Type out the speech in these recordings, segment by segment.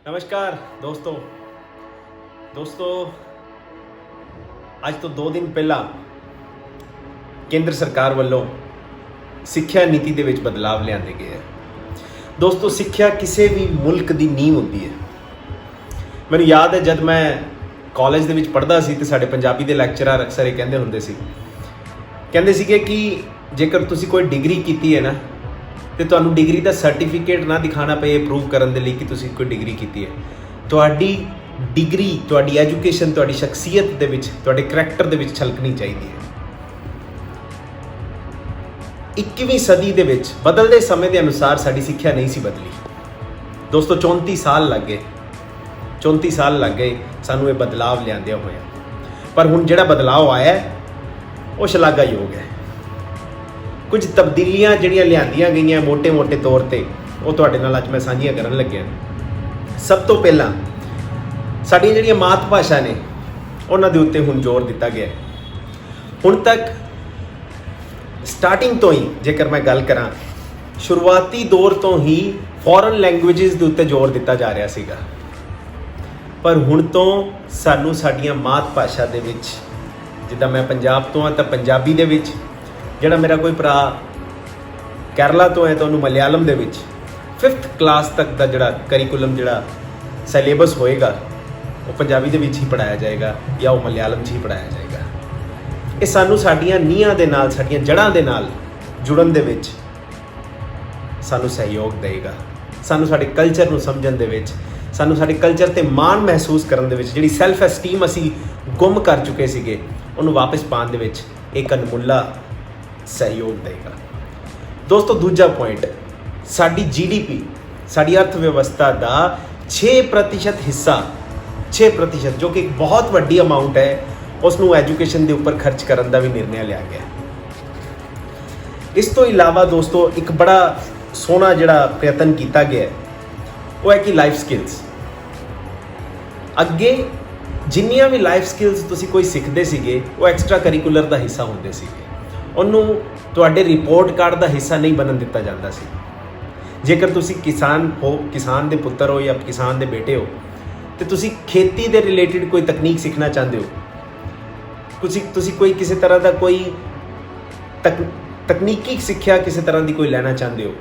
नमस्कार दोस्तों ਅੱਜ ਤੋਂ 2 ਦਿਨ ਪਹਿਲਾਂ ਕੇਂਦਰ ਸਰਕਾਰ ਵੱਲੋਂ ਸਿੱਖਿਆ ਨੀਤੀ ਦੇ ਵਿੱਚ ਬਦਲਾਅ ਲਿਆਂਦੇ ਗਏ ਹੈ। ਦੋਸਤੋ, ਸਿੱਖਿਆ ਕਿਸੇ ਵੀ ਮੁਲਕ ਦੀ ਨੀਂਹ ਹੁੰਦੀ ਹੈ। ਮੈਨੂੰ ਯਾਦ ਹੈ ਜਦ ਮੈਂ ਕਾਲਜ ਦੇ ਵਿੱਚ ਪੜ੍ਹਦਾ ਸੀ ਤੇ ਸਾਡੇ ਪੰਜਾਬੀ ਦੇ ਲੈਕਚਰਰ ਅਕਸਰ ਇਹ ਕਹਿੰਦੇ ਸੀਗੇ ਕਿ ਜੇਕਰ ਤੁਸੀਂ ਕੋਈ ਡਿਗਰੀ ਕੀਤੀ ਹੈ ਨਾ ਤੇ ਤੁਹਾਨੂੰ ਡਿਗਰੀ ਦਾ ਸਰਟੀਫਿਕੇਟ ਨਾ ਦਿਖਾਣਾ ਪਏ ਪ੍ਰੂਵ ਕਰਨ ਦੇ ਲਈ ਕਿ ਤੁਸੀਂ ਕੋਈ ਡਿਗਰੀ ਕੀਤੀ ਹੈ। ਤੁਹਾਡੀ ਡਿਗਰੀ, ਤੁਹਾਡੀ ਐਜੂਕੇਸ਼ਨ, ਤੁਹਾਡੀ ਸ਼ਖਸੀਅਤ ਦੇ ਵਿੱਚ, ਤੁਹਾਡੇ ਕਰੈਕਟਰ ਦੇ ਵਿੱਚ ਛਲਕਣੀ ਚਾਹੀਦੀ ਹੈ। 21ਵੀਂ ਸਦੀ ਦੇ ਵਿੱਚ ਬਦਲਦੇ ਸਮੇਂ ਦੇ ਅਨੁਸਾਰ ਸਾਡੀ ਸਿੱਖਿਆ ਨਹੀਂ ਸੀ ਬਦਲੀ। ਦੋਸਤੋ, 34 ਸਾਲ ਲੱਗ ਗਏ ਸਾਨੂੰ ਇਹ ਬਦਲਾਅ ਲਿਆਂਦਿਆਂ ਹੋਇਆ। ਪਰ ਹੁਣ ਜਿਹੜਾ ਬਦਲਾਅ ਆਇਆ ਉਹ ਸ਼ਲਾਘਾਯੋਗ ਹੈ। ਕੁਝ ਤਬਦੀਲੀਆਂ ਜਿਹੜੀਆਂ ਲਿਆਂਦੀਆਂ ਗਈਆਂ ਮੋٹے ਤੌਰ ਤੇ ਉਹ ਤੁਹਾਡੇ ਨਾਲ ਅੱਜ ਮੈਂ ਸਾਂਝੀਆਂ ਕਰਨ ਲੱਗਿਆ। ਸਭ ਤੋਂ ਪਹਿਲਾਂ ਸਾਡੀਆਂ ਜਿਹੜੀਆਂ ਮਾਤ ਭਾਸ਼ਾ ਨੇ ਉਹਨਾਂ ਦੇ ਉੱਤੇ ਹੁਣ ਜ਼ੋਰ ਦਿੱਤਾ ਗਿਆ। ਹੁਣ ਤੱਕ ਸਟਾਰਟਿੰਗ ਤੋਂ ਹੀ ਜੇਕਰ ਮੈਂ ਗੱਲ ਕਰਾਂ, ਸ਼ੁਰੂਆਤੀ ਦੌਰ ਤੋਂ ਹੀ ਫੋਰਨ ਲੈਂਗੁਏਜਸ ਦੇ ਉੱਤੇ ਜ਼ੋਰ ਦਿੱਤਾ ਜਾ ਰਿਹਾ ਸੀਗਾ। ਪਰ ਹੁਣ ਤੋਂ ਸਾਨੂੰ ਸਾਡੀਆਂ ਮਾਤ ਭਾਸ਼ਾ ਦੇ ਵਿੱਚ, ਜਿੱਦਾਂ ਮੈਂ ਪੰਜਾਬ ਤੋਂ ਹਾਂ ਤਾਂ ਪੰਜਾਬੀ ਦੇ ਵਿੱਚ, ਜਿਹੜਾ ਮੇਰਾ ਕੋਈ ਭਰਾ ਕੇਰਲਾ ਤੋਂ ਹੈ ਤਾਂ ਉਹਨੂੰ ਮਲਿਆਲਮ ਦੇ ਵਿੱਚ 5th ਕਲਾਸ ਤੱਕ ਦਾ ਜਿਹੜਾ ਕਰਿਕੂਲਮ, ਜਿਹੜਾ ਸਿਲੇਬਸ ਹੋਏਗਾ ਉਹ ਪੰਜਾਬੀ ਦੇ ਵਿੱਚ ਹੀ ਪੜ੍ਹਾਇਆ ਜਾਏਗਾ ਜਾਂ ਉਹ ਮਲਿਆਲਮ 'ਚ ਹੀ ਪੜ੍ਹਾਇਆ ਜਾਏਗਾ। ਇਹ ਸਾਨੂੰ ਸਾਡੀਆਂ ਨੀਹਾਂ ਦੇ ਨਾਲ, ਸਾਡੀਆਂ ਜੜ੍ਹਾਂ ਦੇ ਨਾਲ ਜੁੜਨ ਦੇ ਵਿੱਚ ਸਾਨੂੰ ਸਹਿਯੋਗ ਦੇਵੇਗਾ। ਸਾਨੂੰ ਸਾਡੇ ਕਲਚਰ ਨੂੰ ਸਮਝਣ ਦੇ ਵਿੱਚ, ਸਾਨੂੰ ਸਾਡੇ ਕਲਚਰ 'ਤੇ ਮਾਣ ਮਹਿਸੂਸ ਕਰਨ ਦੇ ਵਿੱਚ, ਜਿਹੜੀ ਸੈਲਫ ਐਸਟੀਮ ਅਸੀਂ ਗੁੰਮ ਕਰ ਚੁੱਕੇ ਸੀਗੇ ਉਹਨੂੰ ਵਾਪਸ ਪਾਉਣ ਦੇ ਵਿੱਚ ਇੱਕ ਅਨਮੁੱਲਾ ਸਹਿਯੋਗ ਦੇਵੇਗਾ। ਦੋਸਤੋ, ਦੂਜਾ ਪੁਆਇੰਟ, ਸਾਡੀ GDP, ਸਾਡੀ ਅਰਥ ਵਿਵਸਥਾ ਦਾ 6% ਹਿੱਸਾ, 6% ਜੋ ਕਿ ਇੱਕ ਬਹੁਤ ਵੱਡੀ ਅਮਾਊਂਟ ਹੈ, ਉਸ ਨੂੰ ਐਜੂਕੇਸ਼ਨ ਦੇ ਉੱਪਰ ਖਰਚ ਕਰਨ ਦਾ ਵੀ ਨਿਰਣੈ ਲਿਆ ਗਿਆ। ਇਸ ਤੋਂ ਇਲਾਵਾ ਦੋਸਤੋ, ਇੱਕ ਬੜਾ ਸੋਹਣਾ ਜਿਹੜਾ ਪ੍ਰਯਤਨ ਕੀਤਾ ਗਿਆ ਉਹ ਹੈ ਕਿ ਲਾਈਫ ਸਕਿੱਲਸ। ਅੱਗੇ ਜਿੰਨੀਆਂ ਵੀ ਲਾਈਫ ਸਕਿੱਲਸ ਤੁਸੀਂ ਕੋਈ ਸਿੱਖਦੇ ਸੀਗੇ ਉਹ ਐਕਸਟਰਾ ਕਰਿਕੂਲਰ ਦਾ ਹਿੱਸਾ ਹੁੰਦੇ ਸੀਗੇ। ਉਹਨੂੰ ਤੁਹਾਡੇ ਰਿਪੋਰਟ ਕਾਰਡ ਦਾ ਹਿੱਸਾ ਨਹੀਂ ਬਣਨ ਦਿੱਤਾ ਜਾਂਦਾ ਸੀ। ਜੇਕਰ ਤੁਸੀਂ ਕਿਸਾਨ ਹੋ, ਕਿਸਾਨ ਦੇ ਪੁੱਤਰ ਹੋ ਜਾਂ ਕਿਸਾਨ ਦੇ ਬੇਟੇ ਹੋ ਤੇ ਤੁਸੀਂ ਖੇਤੀ ਦੇ ਰਿਲੇਟਡ ਕੋਈ ਤਕਨੀਕ ਸਿੱਖਣਾ ਚਾਹੁੰਦੇ ਹੋ, ਤੁਸੀਂ ਕੋਈ ਕਿਸੇ ਤਰ੍ਹਾਂ ਦਾ ਕੋਈ ਤਕਨੀਕੀ ਸਿੱਖਿਆ ਕਿਸੇ ਤਰ੍ਹਾਂ ਦੀ ਕੋਈ ਲੈਣਾ ਚਾਹੁੰਦੇ ਹੋ,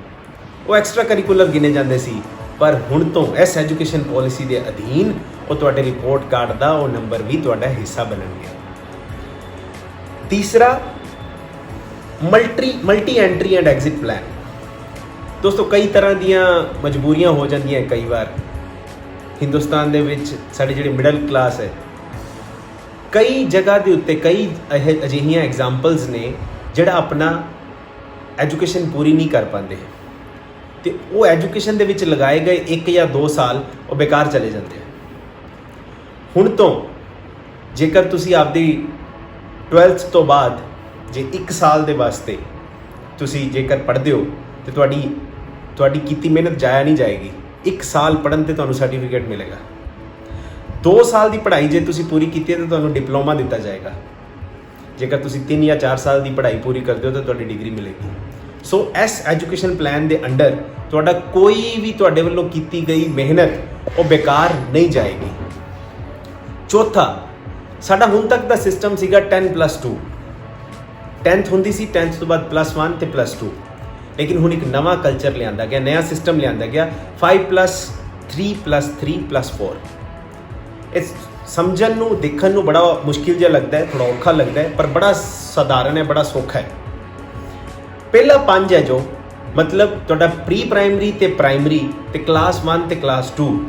ਉਹ ਐਕਸਟਰਾ ਕਰਿਕੂਲਰ ਗਿਣੇ ਜਾਂਦੇ ਸੀ। ਪਰ ਹੁਣ ਤੋਂ ਇਸ ਐਜੂਕੇਸ਼ਨ ਪਾਲਿਸੀ ਦੇ ਅਧੀਨ ਉਹ ਤੁਹਾਡੇ ਰਿਪੋਰਟ ਕਾਰਡ ਦਾ ਉਹ ਨੰਬਰ ਵੀ ਤੁਹਾਡਾ ਹਿੱਸਾ ਬਣਨਗੇ। ਤੀਸਰਾ, multi entry and exit plan. ਦੋਸਤੋ, ਕਈ ਤਰ੍ਹਾਂ ਦੀਆਂ ਮਜਬੂਰੀਆਂ ਹੋ ਜਾਂਦੀਆਂ ਕਈ ਵਾਰ ਹਿੰਦੁਸਤਾਨ ਦੇ ਵਿੱਚ। ਸਾਡੇ ਜਿਹੜੇ ਮਿਡਲ ਕਲਾਸ ਹੈ, ਕਈ ਜਗ੍ਹਾ ਦੇ ਉੱਤੇ ਕਈ ਅਜਿਹੀਆਂ ਐਗਜ਼ਾਮਪਲਸ ਨੇ ਜਿਹੜਾ ਆਪਣਾ ਐਜੂਕੇਸ਼ਨ ਪੂਰੀ ਨਹੀਂ ਕਰ ਪਾਉਂਦੇ ਤੇ ਉਹ ਐਜੂਕੇਸ਼ਨ ਦੇ ਵਿੱਚ ਲਗਾਏ ਗਏ 1 ਜਾਂ 2 ਸਾਲ ਉਹ ਬੇਕਾਰ ਚਲੇ ਜਾਂਦੇ। ਹੁਣ ਤੋਂ ਜੇਕਰ ਤੁਸੀਂ ਆਪਦੀ 12th ਤੋਂ ਬਾਅਦ ਜੇ 1 ਸਾਲ ਦੇ ਵਾਸਤੇ ਤੁਸੀਂ ਜੇਕਰ ਪੜ੍ਹਦੇ ਹੋ ਤੇ ਤੁਹਾਡੀ ਕੀਤੀ ਮਿਹਨਤ ਜਾਇਆ ਨਹੀਂ ਜਾਏਗੀ। 1 ਸਾਲ ਪੜ੍ਹਨ ਤੇ ਤੁਹਾਨੂੰ ਸਰਟੀਫਿਕੇਟ ਮਿਲੇਗਾ। 2 ਸਾਲ ਦੀ ਪੜ੍ਹਾਈ ਜੇ ਤੁਸੀਂ ਪੂਰੀ ਕੀਤੀ ਹੈ ਤਾਂ ਤੁਹਾਨੂੰ ਡਿਪਲੋਮਾ ਦਿੱਤਾ ਜਾਏਗਾ। ਜੇਕਰ ਤੁਸੀਂ 3 ਜਾਂ 4 ਸਾਲ ਦੀ ਪੜ੍ਹਾਈ ਪੂਰੀ ਕਰਦੇ ਹੋ ਤਾਂ ਤੁਹਾਡੀ ਡਿਗਰੀ ਮਿਲੇਗੀ। ਸੋ ਇਸ ਐਜੂਕੇਸ਼ਨ ਪਲਾਨ ਦੇ ਅੰਡਰ ਤੁਹਾਡਾ ਕੋਈ ਵੀ ਤੁਹਾਡੇ ਵੱਲੋਂ ਕੀਤੀ ਗਈ ਮਿਹਨਤ ਉਹ ਬੇਕਾਰ ਨਹੀਂ ਜਾਏਗੀ। ਚੌਥਾ, ਸਾਡਾ ਹੁਣ ਤੱਕ ਦਾ ਸਿਸਟਮ ਸੀਗਾ 10+2। 10th ਹੁੰਦੀ ਸੀ, 10th ਤੋਂ ਬਾਅਦ +1 ਤੇ +2। ਲੇਕਿਨ ਹੁਣ ਇੱਕ ਨਵਾਂ ਕਲਚਰ ਲਿਆਂਦਾ ਗਿਆ, ਨਵਾਂ ਸਿਸਟਮ ਲਿਆਂਦਾ ਗਿਆ 5+3+3+4। ਇਹ ਸਮਝਣ ਨੂੰ, ਦੇਖਣ ਨੂੰ ਬੜਾ ਮੁਸ਼ਕਿਲ ਜਿਹਾ ਲੱਗਦਾ ਹੈ, ਥੋੜਾ ਔਖਾ ਲੱਗਦਾ ਹੈ, ਪਰ ਬੜਾ ਸਧਾਰਨ ਹੈ, ਬੜਾ ਸੌਖਾ ਹੈ। ਪਹਿਲਾ 5 ਹੈ ਜੋ ਮਤਲਬ ਤੁਹਾਡਾ ਪ੍ਰੀ ਪ੍ਰਾਇਮਰੀ ਤੇ ਪ੍ਰਾਇਮਰੀ ਤੇ ਕਲਾਸ 1 ਤੇ ਕਲਾਸ 2,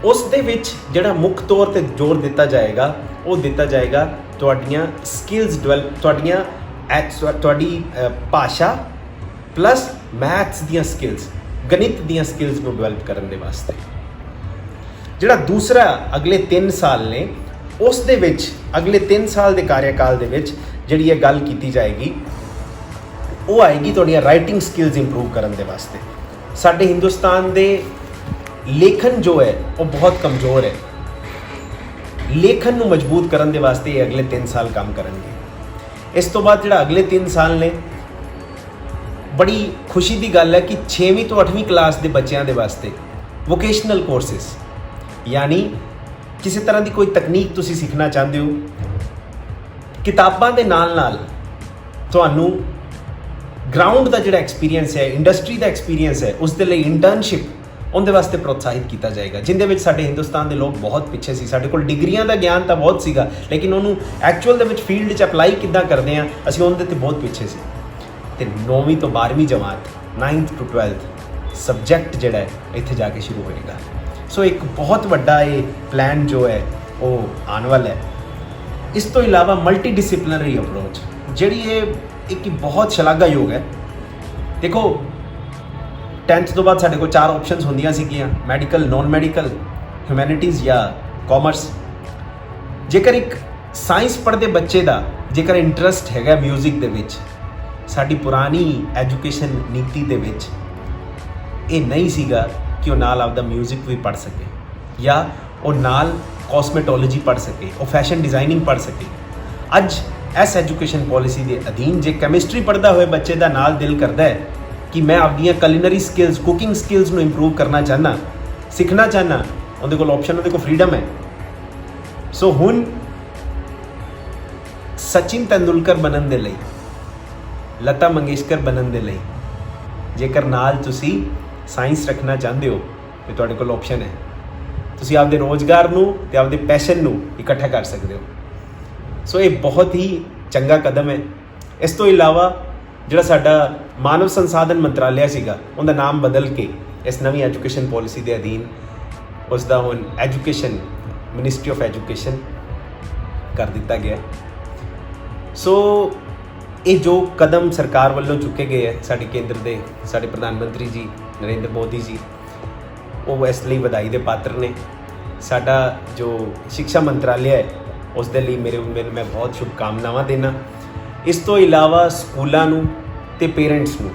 ਉਸ ਦੇ ਵਿੱਚ ਜਿਹੜਾ ਮੁੱਖ ਤੌਰ ਤੇ ਜ਼ੋਰ ਦਿੱਤਾ ਜਾਏਗਾ ਉਹ ਦਿੱਤਾ ਜਾਏਗਾ ਤੁਹਾਡੀਆਂ ਸਕਿੱਲਸ ਡਿਵੈਲਪ, ਤੁਹਾਡੀ ਭਾਸ਼ਾ ਪਲੱਸ ਮੈਥਸ ਦੀਆਂ ਸਕਿੱਲਸ, ਗਣਿਤ ਦੀਆਂ ਸਕਿੱਲਸ ਨੂੰ ਡਿਵੈਲਪ ਕਰਨ ਦੇ ਵਾਸਤੇ। ਜਿਹੜਾ ਦੂਸਰਾ ਅਗਲੇ 3 ਸਾਲ ਨੇ ਉਸ ਦੇ ਵਿੱਚ, ਅਗਲੇ 3 ਸਾਲ ਦੇ ਕਾਰਿਆਕਾਲ ਦੇ ਵਿੱਚ ਜਿਹੜੀ ਇਹ ਗੱਲ ਕੀਤੀ ਜਾਏਗੀ ਉਹ ਆਏਗੀ ਤੁਹਾਡੀਆਂ ਰਾਈਟਿੰਗ ਸਕਿੱਲਸ ਇੰਪਰੂਵ ਕਰਨ ਦੇ ਵਾਸਤੇ। ਸਾਡੇ ਹਿੰਦੁਸਤਾਨ ਦੇ ਲੇਖਨ ਜੋ ਹੈ ਉਹ ਬਹੁਤ ਕਮਜ਼ੋਰ ਹੈ। ਲੇਖਨ ਨੂੰ ਮਜ਼ਬੂਤ ਕਰਨ ਦੇ ਵਾਸਤੇ ਇਹ ਅਗਲੇ 3 ਸਾਲ ਕੰਮ ਕਰਨਗੇ। ਇਸ ਤੋਂ ਬਾਅਦ ਜਿਹੜਾ ਅਗਲੇ 3 ਸਾਲ ਨੇ, ਬੜੀ ਖੁਸ਼ੀ ਦੀ ਗੱਲ ਹੈ ਕਿ 6ਵੀਂ ਤੋਂ 8ਵੀਂ ਕਲਾਸ ਦੇ ਬੱਚਿਆਂ ਦੇ ਵਾਸਤੇ ਵੋਕੇਸ਼ਨਲ ਕੋਰਸਿਸ, ਯਾਨੀ ਕਿਸੇ ਤਰ੍ਹਾਂ ਦੀ ਕੋਈ ਤਕਨੀਕ ਤੁਸੀਂ ਸਿੱਖਣਾ ਚਾਹੁੰਦੇ ਹੋ, ਕਿਤਾਬਾਂ ਦੇ ਨਾਲ ਤੁਹਾਨੂੰ ਗਰਾਊਂਡ ਦਾ ਜਿਹੜਾ ਐਕਸਪੀਰੀਅੰਸ ਹੈ, ਇੰਡਸਟਰੀ ਦਾ ਐਕਸਪੀਰੀਅੰਸ ਹੈ, ਉਸ ਦੇ ਲਈ ਇੰਟਰਨਸ਼ਿਪ ਉਹਦੇ ਵਾਸਤੇ ਪ੍ਰੋਤਸਾਹਿਤ ਕੀਤਾ ਜਾਏਗਾ, ਜਿੰਦੇ ਵਿੱਚ ਸਾਡੇ ਹਿੰਦੁਸਤਾਨ ਦੇ ਲੋਕ ਬਹੁਤ ਪਿੱਛੇ ਸੀ। ਸਾਡੇ ਕੋਲ ਡਿਗਰੀਆਂ ਦਾ ਗਿਆਨ ਤਾਂ ਬਹੁਤ ਸੀਗਾ, ਲੇਕਿਨ ਉਹਨੂੰ ਐਕਚੁਅਲ ਦੇ ਵਿੱਚ ਫੀਲਡ 'ਚ ਅਪਲਾਈ ਕਿੱਦਾਂ ਕਰਦੇ ਆ, ਅਸੀਂ ਉਹਦੇ ਤੇ ਬਹੁਤ ਪਿੱਛੇ ਸੀ। ਤੇ 9ਵੀਂ ਤੋਂ 12ਵੀਂ ਜਮਾਤ, 9th to 12th ਸਬਜੈਕਟ ਜਿਹੜਾ ਹੈ ਇੱਥੇ ਜਾ ਕੇ ਸ਼ੁਰੂ ਹੋਏਗਾ। ਸੋ ਇੱਕ ਬਹੁਤ ਵੱਡਾ ਇਹ ਪਲਾਨ ਜੋ ਹੈ ਉਹ ਆਉਣ ਵਾਲਾ ਹੈ। ਇਸ ਤੋਂ ਇਲਾਵਾ ਮਲਟੀ ਡਿਸਿਪਲਿਨਰੀ ਅਪਰੋਚ, ਜਿਹੜੀ ਇਹ ਇੱਕ ਬਹੁਤ ਸ਼ਲਾਘਾਯੋਗ ਹੈ। ਦੇਖੋ 10th ਤੋਂ ਬਾਅਦ ਸਾਡੇ ਕੋਲ 4 ਆਪਸ਼ਨਸ ਹੁੰਦੀਆਂ ਸੀਗੀਆਂ, ਮੈਡੀਕਲ, ਨਾਨ ਮੈਡੀਕਲ, ਹਿਊਮੈਨਿਟੀਜ਼ ਜਾਂ ਕਾਮਰਸ। ਜੇਕਰ ਇੱਕ ਸਾਇੰਸ ਪੜ੍ਹਦੇ ਬੱਚੇ ਦਾ ਜੇਕਰ ਇੰਟਰਸਟ ਹੈਗਾ ਮਿਊਜ਼ਿਕ ਦੇ ਵਿੱਚ, ਸਾਡੀ ਪੁਰਾਣੀ ਐਜੂਕੇਸ਼ਨ ਨੀਤੀ ਦੇ ਵਿੱਚ ਇਹ ਨਹੀਂ ਸੀਗਾ ਕਿ ਉਹ ਨਾਲ ਆਪਦਾ ਮਿਊਜ਼ਿਕ ਵੀ ਪੜ੍ਹ ਸਕੇ, ਜਾਂ ਉਹ ਨਾਲ ਕਾਸਮੈਟੋਲੋਜੀ ਪੜ੍ਹ ਸਕੇ, ਉਹ ਫੈਸ਼ਨ ਡਿਜ਼ਾਈਨਿੰਗ ਪੜ੍ਹ ਸਕੇ। ਅੱਜ ਇਸ ਐਜੂਕੇਸ਼ਨ ਪਾਲਿਸੀ ਦੇ ਅਧੀਨ ਜੇ ਕੈਮਿਸਟਰੀ ਪੜ੍ਹਦਾ ਹੋਏ ਬੱਚੇ ਦਾ ਨਾਲ ਦਿਲ ਕਰਦਾ ਹੈ ਕਿ ਮੈਂ ਆਪਦੀਆਂ ਕੁਲਿਨਰੀ ਸਕਿੱਲਸ, ਕੁਕਿੰਗ ਸਕਿੱਲਸ ਨੂੰ ਇੰਪਰੂਵ ਕਰਨਾ ਚਾਹੁੰਦਾ, ਸਿੱਖਣਾ ਚਾਹੁੰਦਾ, ਉਹਦੇ ਕੋਲ ਆਪਸ਼ਨ, ਉਹਦੇ ਕੋਲ ਫਰੀडम ਹੈ। ਸੋ ਹੁਣ ਸਚਿਨ ਤੇਂਦੁਲਕਰ ਬਣਨ ਦੇ ਲਈ, ਲਤਾ ਮੰਗੇਸ਼ਕਰ ਬਣਨ ਦੇ ਲਈ ਜੇਕਰ ਨਾਲ ਤੁਸੀਂ ਸਾਇੰਸ ਰੱਖਣਾ ਚਾਹੁੰਦੇ ਹੋ ਤੇ ਤੁਹਾਡੇ ਕੋਲ ਆਪਸ਼ਨ ਹੈ। ਤੁਸੀਂ ਆਪਦੇ ਰੋਜ਼ਗਾਰ ਨੂੰ ਤੇ ਆਪਦੇ ਪੈਸ਼ਨ ਨੂੰ ਇਕੱਠਾ ਕਰ ਸਕਦੇ ਹੋ। ਸੋ ਇਹ ਬਹੁਤ ਹੀ ਚੰਗਾ ਕਦਮ ਹੈ। ਇਸ ਤੋਂ ਇਲਾਵਾ ਜਿਹੜਾ ਸਾਡਾ ਮਾਨਵ ਸੰਸਾਧਨ ਮੰਤਰਾਲਿਆ ਸੀਗਾ, ਉਹਦਾ ਨਾਮ ਬਦਲ ਕੇ ਇਸ ਨਵੀਂ ਐਜੂਕੇਸ਼ਨ ਪਾਲਿਸੀ ਦੇ ਅਧੀਨ ਉਸ ਦਾ ਹੁਣ ਐਜੂਕੇਸ਼ਨ, ਮਿਨਿਸਟਰੀ ਆਫ ਐਜੂਕੇਸ਼ਨ ਕਰ ਦਿੱਤਾ ਗਿਆ। ਸੋ ਇਹ ਜੋ ਕਦਮ ਸਰਕਾਰ ਵੱਲੋਂ ਚੁੱਕੇ ਗਏ ਹੈ, ਸਾਡੇ ਕੇਂਦਰ ਦੇ ਸਾਡੇ ਪ੍ਰਧਾਨ ਮੰਤਰੀ ਜੀ ਨਰਿੰਦਰ ਮੋਦੀ ਜੀ, ਉਹ ਇਸ ਲਈ ਵਧਾਈ ਦੇ ਪਾਤਰ ਨੇ। ਸਾਡਾ ਜੋ ਸਿੱਖਿਆ ਮੰਤਰਾਲਿਆ ਹੈ ਉਸ ਦੇ ਲਈ ਮੈਂ ਬਹੁਤ ਸ਼ੁਭਕਾਮਨਾਵਾਂ ਦੇਣਾ। ਇਸ ਤੋਂ ਇਲਾਵਾ ਸਕੂਲਾਂ ਨੂੰ ਤੇ ਪੇਰੈਂਟਸ ਨੂੰ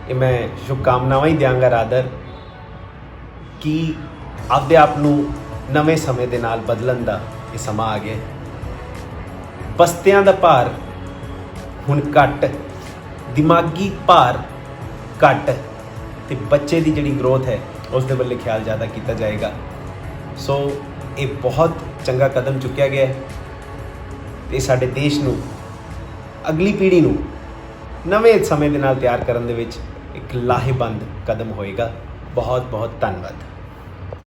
ਇਹ ਮੈਂ ਸ਼ੁਭਕਾਮਨਾਵਾਂ ਹੀ ਦਿਆਂਗਾ ਰਾਦਰ ਕਿ ਆਪਦੇ ਆਪ ਨੂੰ ਨਵੇਂ ਸਮੇਂ ਦੇ ਨਾਲ ਬਦਲਣ ਦਾ ਇਹ ਸਮਾਂ ਆ ਗਿਆ। ਬਸਤਿਆਂ ਦਾ ਭਾਰ ਹੁਣ ਘੱਟ, ਦਿਮਾਗੀ ਭਾਰ ਘੱਟ, ਤੇ ਬੱਚੇ ਦੀ ਜਿਹੜੀ ਗਰੋਥ ਹੈ ਉਸ ਦੇ ਵੱਲ ਖਿਆਲ ਜ਼ਿਆਦਾ ਕੀਤਾ ਜਾਏਗਾ। ਸੋ ਇਹ ਬਹੁਤ ਚੰਗਾ ਕਦਮ ਚੁੱਕਿਆ ਗਿਆ ਹੈ ਤੇ ਸਾਡੇ ਦੇਸ਼ ਨੂੰ, ਅਗਲੀ ਪੀੜ੍ਹੀ ਨੂੰ ਨਵੇਂ ਸਮੇਂ ਦੇ ਨਾਲ ਤਿਆਰ ਕਰਨ ਦੇ ਵਿੱਚ ਇੱਕ ਲਾਹੇਵੰਦ ਕਦਮ ਹੋਏਗਾ। ਬਹੁਤ ਬਹੁਤ ਧੰਨਵਾਦ।